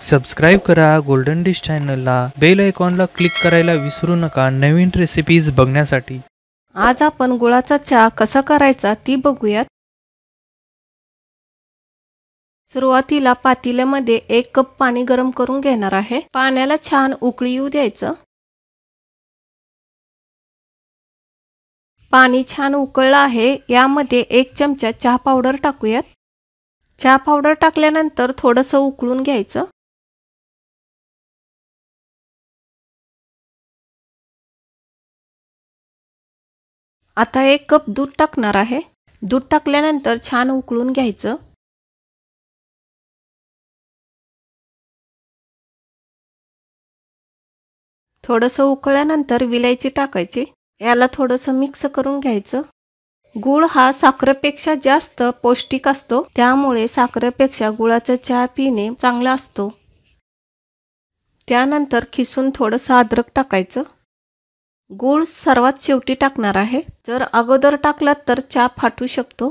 Subscribe करा golden dish चॅनलला, bell आयकॉनला क्लिक करायला विसरू नका नवीन रेसिपीज बघण्यासाठी। आज आपण गुळाचा चहा कसा करायचा ती बघूयात। सुरुवातीला पातेल्यामध्ये 1 कप पाणी गरम करून घेणार आहे। पाण्याला छान उकळी येऊ द्यायचं। पाणी छान उकळलं आहे। यामध्ये 1 चमचा चहा पावडर टाकूयात। चहा पावडर टाकल्यानंतर थोडंसं उकळून घ्यायचं। आता 1 कप दूध टाकणार आहे। दूध टाकल्यानंतर छान उकळून घ्यायचं। थोडंसं उकळल्यानंतर विलायची टाकायची। याला थोडंसं मिक्स करून घ्यायचं। गुळ हा साखरेपेक्षा जास्त पौष्टिक असतो, त्यामुळे साखरेपेक्षा गुळाचा चहा पिणे चांगला असतो। त्यानंतर खिसून थोडंसं अद्रक टाकायचं। गुळ सर्वात शेवटी टाकणार आहे। जर अगोदर टाकलात तर चहा फाटू शकतो।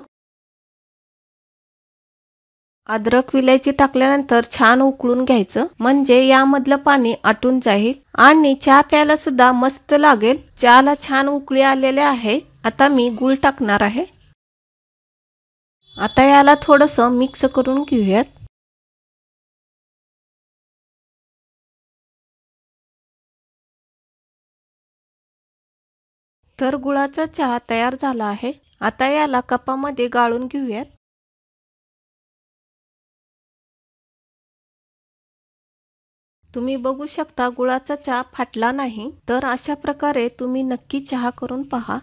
अद्रक विलायची टाकल्यानंतर छान उकळून घ्यायचं, म्हणजे यामधलं पाणी आटून जाईल आणि चहा प्यायला सुद्धा मस्त लागेल। चहाला छान उकळी आलेले आहे। आता मी गुळ टाकणार आहे। आता याला थोडंसं मिक्स करून घेऊयात। तर गुळाचा चहा तयार झाला आहे। आता याला कपामध्ये गाळून घेऊयात। तुम्ही बघू शकता गुळाचा चहा फाटला नाही। तर अशा प्रकारे तुम्ही नक्की चहा करून पहा।